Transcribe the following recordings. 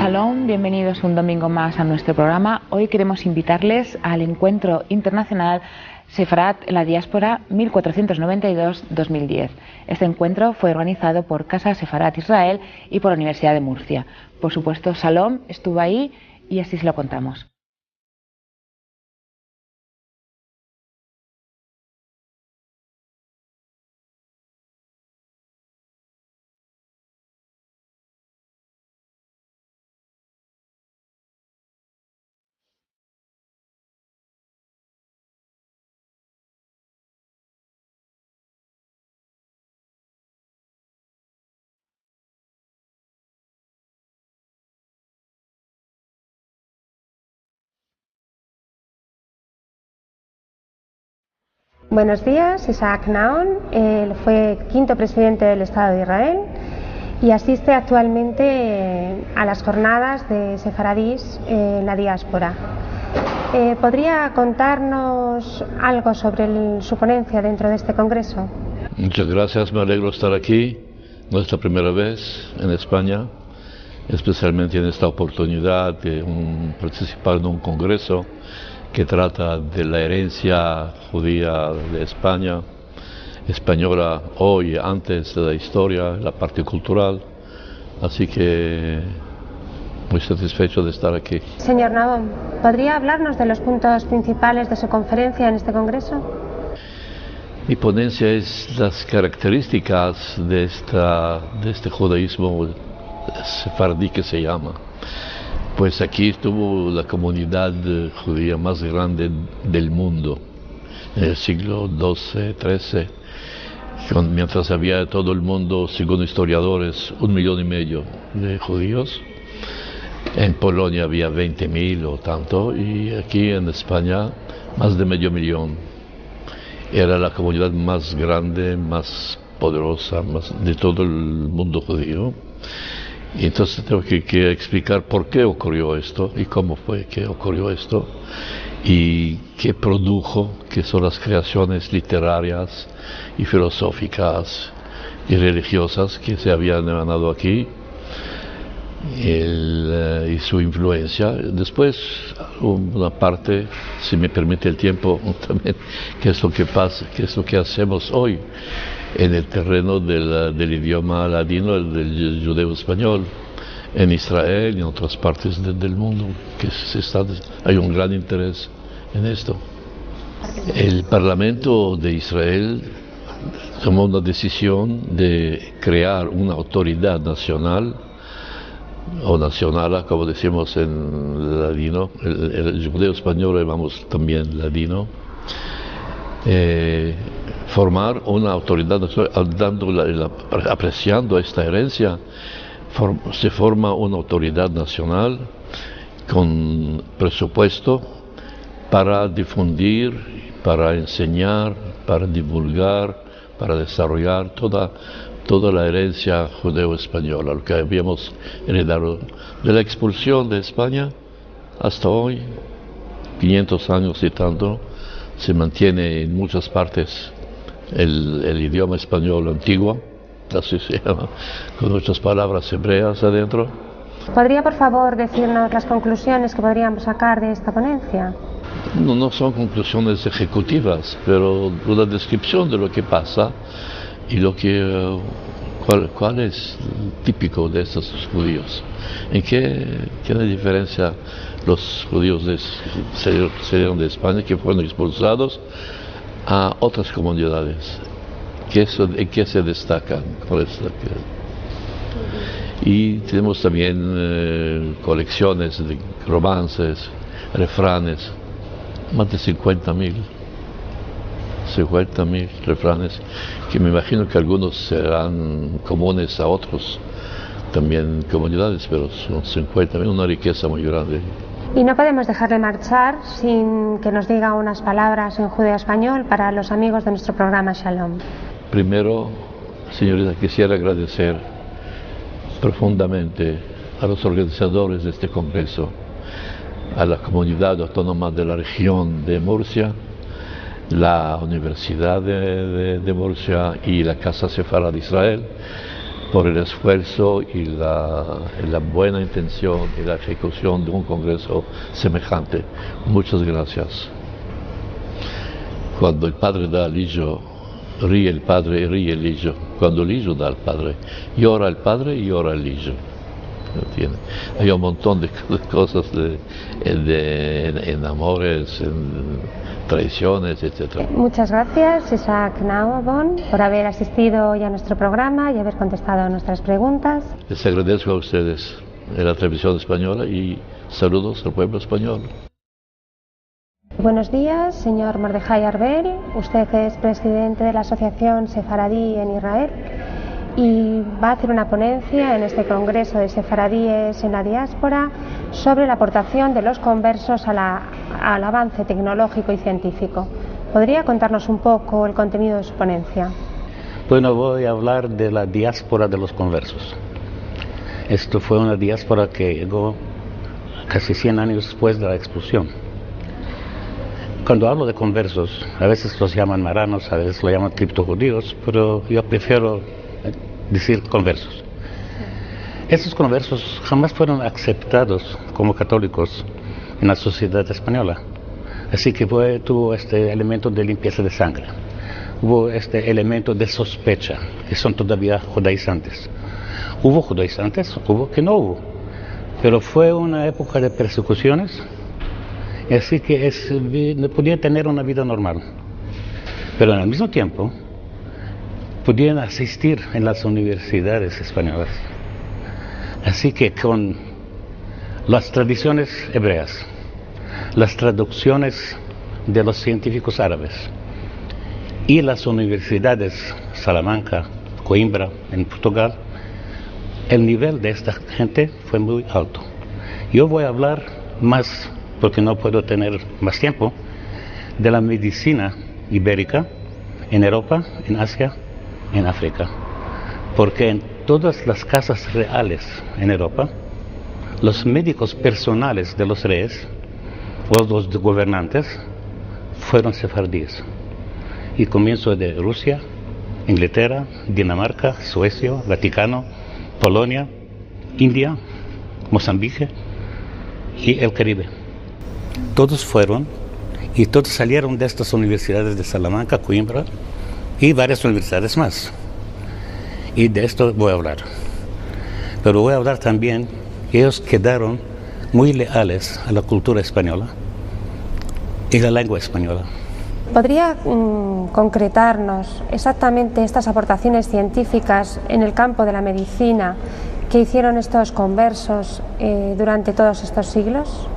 Shalom, bienvenidos un domingo más a nuestro programa. Hoy queremos invitarles al Encuentro Internacional Sefarat en la Diáspora 1492-2010. Este encuentro fue organizado por Casa Sefarat Israel y por la Universidad de Murcia. Por supuesto, Shalom estuvo ahí y así se lo contamos. Buenos días, Isaac Naon, él fue quinto presidente del Estado de Israel y asiste actualmente a las jornadas de sefaradís en la diáspora. ¿Podría contarnos algo sobre su ponencia dentro de este congreso? Muchas gracias, me alegro de estar aquí, nuestra primera vez en España, especialmente en esta oportunidad de participar en un congreso que trata de la herencia judía de España, española hoy, antes de la historia, la parte cultural, así que muy satisfecho de estar aquí. Señor Naon, ¿podría hablarnos de los puntos principales de su conferencia en este congreso? Mi ponencia es las características de este judaísmo sefardí que se llama. Pues aquí estuvo la comunidad judía más grande del mundo, en el siglo XII, XIII, mientras había todo el mundo, según historiadores, 1,5 millones de judíos. En Polonia había 20.000 o tanto, y aquí en España más de 500.000. Era la comunidad más grande, más poderosa de todo el mundo judío. Y entonces tengo que explicar por qué ocurrió esto y cómo fue que ocurrió esto y qué produjo, que son las creaciones literarias y filosóficas y religiosas que se habían emanado aquí y su influencia. Después una parte, si me permite el tiempo, también qué es lo que pasa, qué es lo que hacemos hoy en el terreno del idioma ladino, del judeo español, en Israel y en otras partes del mundo, que hay un gran interés en esto. El Parlamento de Israel tomó una decisión de crear una autoridad nacional, o nacional, como decimos en ladino, el judeo español llamamos también ladino, formar una autoridad nacional, apreciando esta herencia, se forma una autoridad nacional con presupuesto para difundir, para enseñar, para divulgar, para desarrollar toda la herencia judeo-española, lo que habíamos heredado de la expulsión de España hasta hoy, 500 años y tanto. Se mantiene en muchas partes el idioma español antiguo, así se llama, con muchas palabras hebreas adentro. ¿Podría, por favor, decirnos las conclusiones que podríamos sacar de esta ponencia? No son conclusiones ejecutivas, pero una descripción de lo que pasa y cuál es típico de estos judíos. ¿En qué tiene diferencia los judíos salieron de España, que fueron expulsados a otras comunidades? ¿En qué se destacan? Y tenemos también colecciones de romances, refranes, más de 50.000 refranes, que me imagino que algunos serán comunes a otros también comunidades, pero son 50.000, una riqueza muy grande. Y no podemos dejarle marchar sin que nos diga unas palabras en judeo español para los amigos de nuestro programa Shalom. Primero, señorita, quisiera agradecer profundamente a los organizadores de este congreso, a la comunidad autónoma de la región de Murcia, la Universidad de Murcia y la Casa Sefarat de Israel, por el esfuerzo y la buena intención y la ejecución de un congreso semejante. Muchas gracias. Cuando el padre da al hijo, ríe el padre y ríe el hijo. Cuando el hijo da al padre, llora el padre y llora el hijo. Hay un montón de cosas en amores, en traiciones, etc. Muchas gracias, Isaac Naubon, por haber asistido hoy a nuestro programa y haber contestado a nuestras preguntas. Les agradezco a ustedes en la televisión española y saludos al pueblo español. Buenos días, señor Mordejai Arbel. Usted es presidente de la Asociación Sefaradí en Israel y va a hacer una ponencia en este Congreso de Sefaradíes en la diáspora sobre la aportación de los conversos al avance tecnológico y científico. ¿Podría contarnos un poco el contenido de su ponencia? Bueno, voy a hablar de la diáspora de los conversos. Esto fue una diáspora que llegó casi 100 años después de la expulsión. Cuando hablo de conversos, a veces los llaman maranos, a veces lo llaman criptojudíos, pero yo prefiero decir conversos. Estos conversos jamás fueron aceptados como católicos en la sociedad española. Así que tuvo este elemento de limpieza de sangre. Hubo este elemento de sospecha, que son todavía judaizantes. Hubo judaizantes, hubo que no hubo. Pero fue una época de persecuciones, así que podían tener una vida normal. Pero al mismo tiempo, podían asistir en las universidades españolas. Así que con las tradiciones hebreas, las traducciones de los científicos árabes y las universidades Salamanca, Coimbra, en Portugal, el nivel de esta gente fue muy alto. Yo voy a hablar más, porque no puedo tener más tiempo, de la medicina ibérica en Europa, en Asia, en África, porque en todas las casas reales en Europa, los médicos personales de los reyes o los gobernantes fueron sefardíes. Y comienzo de Rusia, Inglaterra, Dinamarca, Suecia, Vaticano, Polonia, India, Mozambique y el Caribe. Todos fueron y todos salieron de estas universidades de Salamanca, Coimbra y varias universidades más. Y de esto voy a hablar. Pero voy a hablar también que ellos quedaron muy leales a la cultura española y la lengua española. ¿Podría concretarnos exactamente estas aportaciones científicas en el campo de la medicina que hicieron estos conversos durante todos estos siglos?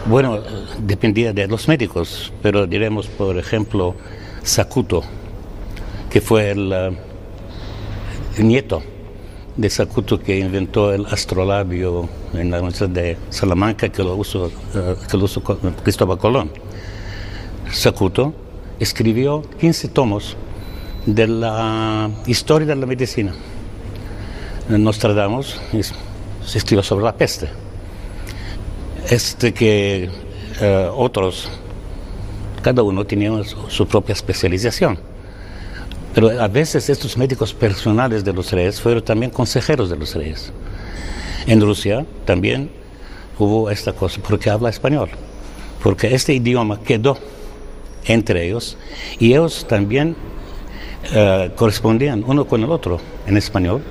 Bueno, dependía de los médicos, pero diremos, por ejemplo, Zacuto, que fue el nieto de Zacuto, que inventó el astrolabio en la Universidad de Salamanca, que lo usó Cristóbal Colón. Zacuto escribió 15 tomos de la historia de la medicina. Nostradamus se escribió sobre la peste. Otros, cada uno tenía su propia especialización. Pero a veces estos médicos personales de los reyes fueron también consejeros de los reyes. En Rusia también hubo esta cosa, porque habla español, porque este idioma quedó entre ellos y ellos también correspondían uno con el otro en español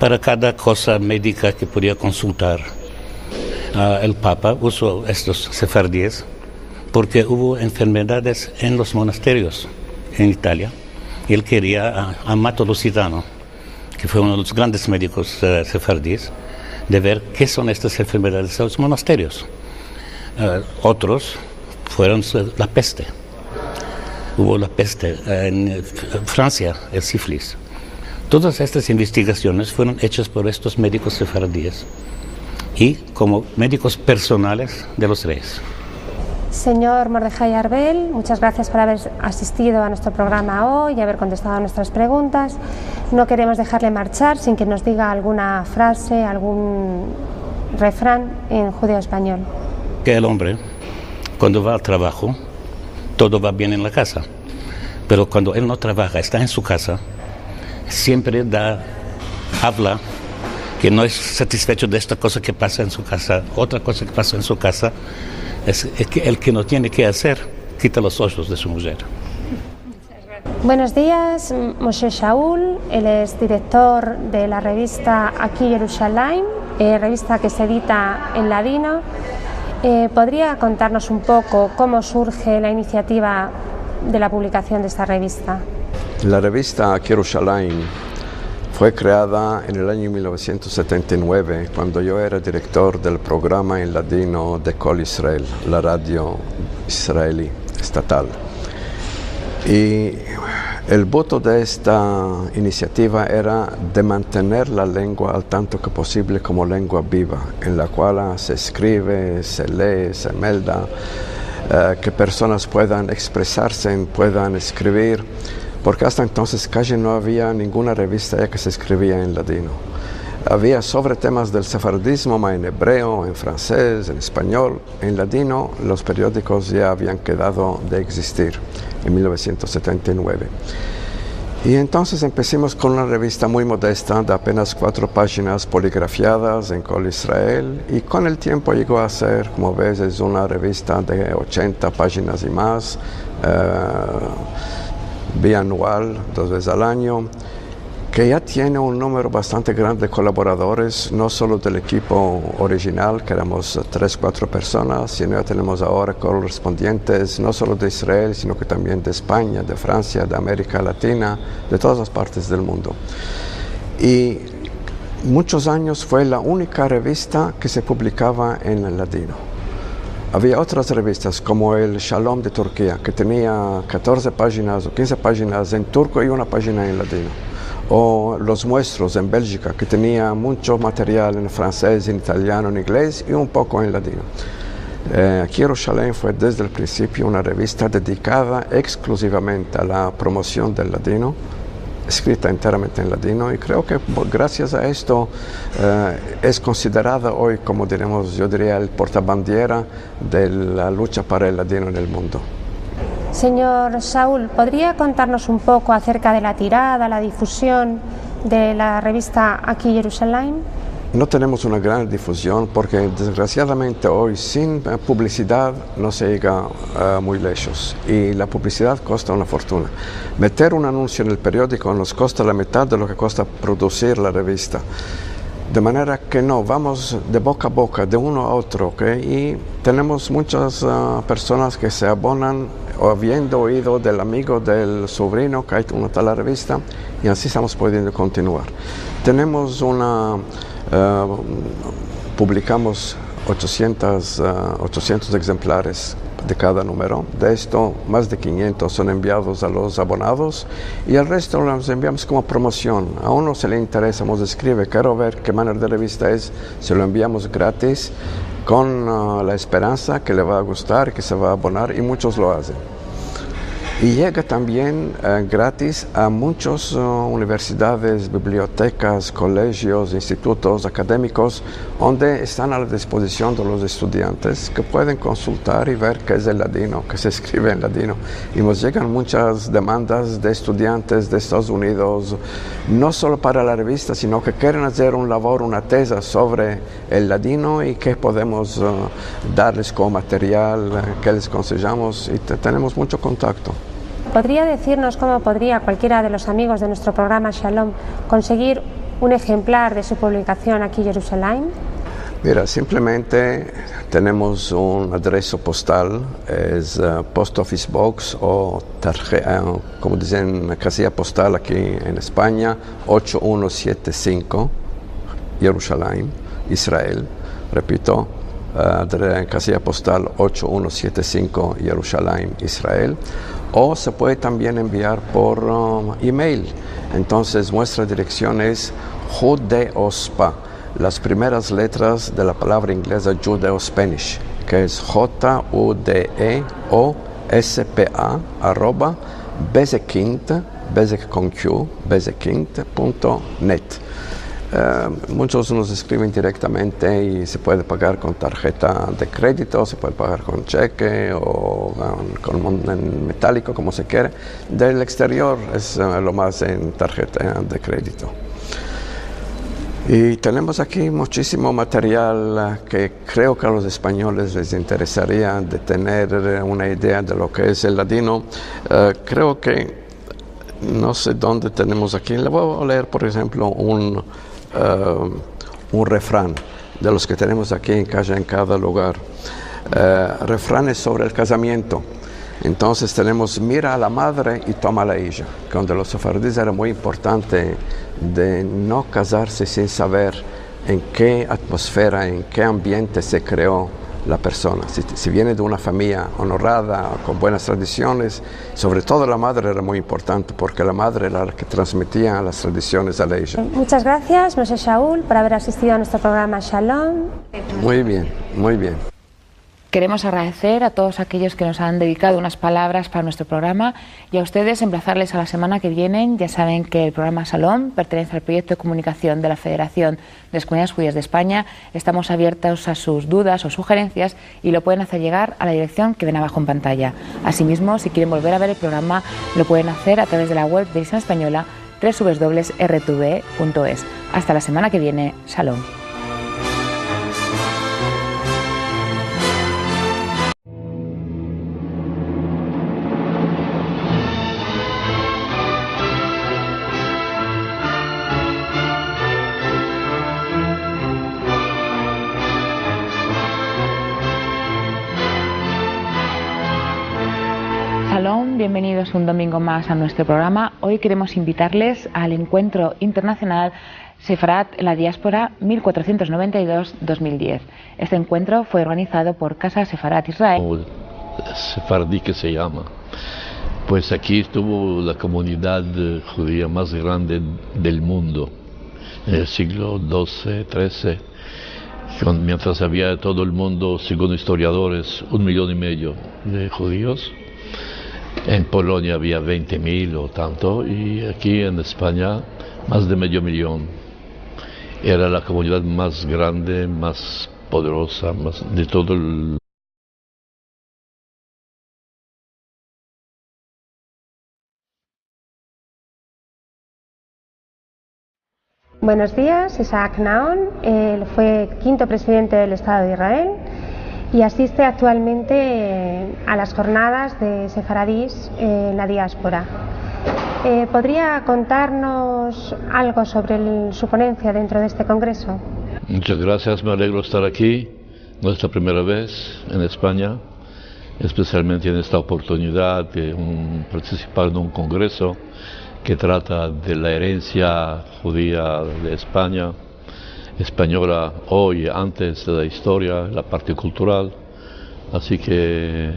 para cada cosa médica que podía consultar. El Papa usó estos sefardíes porque hubo enfermedades en los monasterios en Italia. Él quería a Amato Lusitano, que fue uno de los grandes médicos sefardíes, de ver qué son estas enfermedades en los monasterios. Otros fueron la peste. Hubo la peste en Francia, el sífilis. Todas estas investigaciones fueron hechas por estos médicos sefardíes y como médicos personales de los reyes. Señor Mordejai Arbel, muchas gracias por haber asistido a nuestro programa hoy y haber contestado a nuestras preguntas. No queremos dejarle marchar sin que nos diga alguna frase, algún refrán en judeo-español. Que el hombre, cuando va al trabajo, todo va bien en la casa, pero cuando él no trabaja, está en su casa, siempre da habla, que no es satisfecho de esta cosa que pasa en su casa, otra cosa que pasa en su casa, es que el que no tiene que hacer, quita los ojos de su mujer. Buenos días, Moshe Shaul, él es director de la revista Aquí Jerusalén, revista que se edita en ladino. ¿Podría contarnos un poco cómo surge la iniciativa de la publicación de esta revista? La revista Aquí Jerusalén fue creada en el año 1979, cuando yo era director del programa en ladino de Kol Israel, la radio israelí estatal. Y el voto de esta iniciativa era de mantener la lengua al tanto que posible como lengua viva, en la cual se escribe, se lee, se melda, que personas puedan expresarse, puedan escribir, porque hasta entonces casi no había ninguna revista que se escribía en ladino. Había sobre temas del sefardismo, en hebreo, en francés, en español. En ladino los periódicos ya habían quedado de existir en 1979. Y entonces empecemos con una revista muy modesta de apenas 4 páginas poligrafiadas en Kol Israel, y con el tiempo llegó a ser, como ves, es una revista de 80 páginas y más, bianual, 2 veces al año, que ya tiene un número bastante grande de colaboradores, no solo del equipo original, que éramos 3-4 personas, sino ya tenemos ahora correspondientes no solo de Israel, sino que también de España, de Francia, de América Latina, de todas las partes del mundo. Y muchos años fue la única revista que se publicaba en el ladino. Había otras revistas como el Shalom de Turquía, que tenía 14 páginas o 15 páginas en turco y una página en ladino. O Los Muestros en Bélgica, que tenía mucho material en francés, en italiano, en inglés y un poco en ladino. Aquí Jerusalén fue desde el principio una revista dedicada exclusivamente a la promoción del ladino, escrita enteramente en ladino, y creo que gracias a esto es considerada hoy, como diremos, yo diría, el portabandiera de la lucha para el ladino en el mundo. Señor Shaul, ¿podría contarnos un poco acerca de la tirada, la difusión de la revista Aquí Jerusalén? No tenemos una gran difusión porque desgraciadamente hoy sin publicidad no se llega muy lejos, y la publicidad cuesta una fortuna. Meter un anuncio en el periódico nos cuesta la mitad de lo que cuesta producir la revista. De manera que no, vamos de boca a boca, de uno a otro, ¿okay? Y tenemos muchas personas que se abonan o habiendo oído del amigo, del sobrino que hay una tal revista, y así estamos pudiendo continuar. Tenemos publicamos 800 ejemplares de cada número. De esto, más de 500 son enviados a los abonados y el resto los enviamos como promoción. A uno se le interesa, nos escribe, quiero ver qué manera de revista es, se lo enviamos gratis con la esperanza que le va a gustar y que se va a abonar, y muchos lo hacen. Y llega también gratis a muchas universidades, bibliotecas, colegios, institutos académicos, donde están a la disposición de los estudiantes que pueden consultar y ver qué es el ladino, qué se escribe en ladino. Y nos llegan muchas demandas de estudiantes de Estados Unidos, no solo para la revista, sino que quieren hacer una tesis sobre el ladino y qué podemos darles como material, qué les aconsejamos, y tenemos mucho contacto. ¿Podría decirnos cómo podría cualquiera de los amigos de nuestro programa Shalom conseguir un ejemplar de su publicación Aquí Jerusalén? Mira, simplemente tenemos un adreso postal, es Post Office Box o como dicen, casilla postal aquí en España, 8175, Jerusalén, Israel. Repito, casilla postal 8175, Jerusalén, Israel. O se puede también enviar por email. Entonces nuestra dirección es Judeospa, las primeras letras de la palabra inglesa Judeo-Spanish, que es JUDEOSPA @bezekind, Bezek con Q, bezekind.net. Muchos nos escriben directamente y se puede pagar con tarjeta de crédito, se puede pagar con cheque o con metálico, como se quiere. Del exterior es lo más en tarjeta de crédito. Y tenemos aquí muchísimo material que creo que a los españoles les interesaría de tener una idea de lo que es el ladino. Creo que, no sé dónde tenemos aquí, le voy a leer por ejemplo un refrán de los que tenemos aquí en cada lugar. Refranes sobre el casamiento. Entonces tenemos mira a la madre y toma a la hija, que donde los sefardíes era muy importante de no casarse sin saber en qué atmósfera, en qué ambiente se creó la persona. Si viene de una familia honrada, con buenas tradiciones, sobre todo la madre era muy importante, porque la madre era la que transmitía las tradiciones a la hija. Muchas gracias, Moshe Shaul, por haber asistido a nuestro programa Shalom. Muy bien, muy bien. Queremos agradecer a todos aquellos que nos han dedicado unas palabras para nuestro programa y a ustedes emplazarles a la semana que viene. Ya saben que el programa Shalom pertenece al proyecto de comunicación de la Federación de las Comunidades Judías de España. Estamos abiertos a sus dudas o sugerencias y lo pueden hacer llegar a la dirección que ven abajo en pantalla. Asimismo, si quieren volver a ver el programa, lo pueden hacer a través de la web de Edición Española www.rtve.es. Hasta la semana que viene. Shalom. Shalom, bienvenidos un domingo más a nuestro programa. Hoy queremos invitarles al encuentro internacional Sefarat en la diáspora 1492-2010. Este encuentro fue organizado por Casa Sefarat Israel. Sefardí que se llama. Pues aquí estuvo la comunidad judía más grande del mundo en el siglo XII, XIII, mientras había todo el mundo, según historiadores, 1,5 millones de judíos. En Polonia había 20.000 o tanto, y aquí en España más de 500,000. Era la comunidad más grande, más poderosa, más de todo el... Buenos días, Isaac Naon, él fue quinto presidente del Estado de Israel y asiste actualmente a las jornadas de sefaradís en la diáspora. ¿Podría contarnos algo sobre su ponencia dentro de este congreso? Muchas gracias, me alegro estar aquí, nuestra primera vez en España, especialmente en esta oportunidad de participar en un congreso que trata de la herencia judía de España, española hoy, antes de la historia, la parte cultural, así que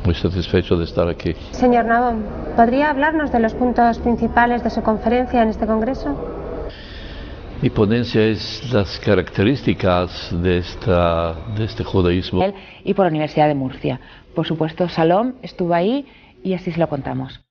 muy satisfecho de estar aquí. Señor Naon, ¿podría hablarnos de los puntos principales de su conferencia en este congreso? Mi ponencia es las características de este judaísmo. Y por la Universidad de Murcia. Por supuesto, Shalom estuvo ahí y así se lo contamos.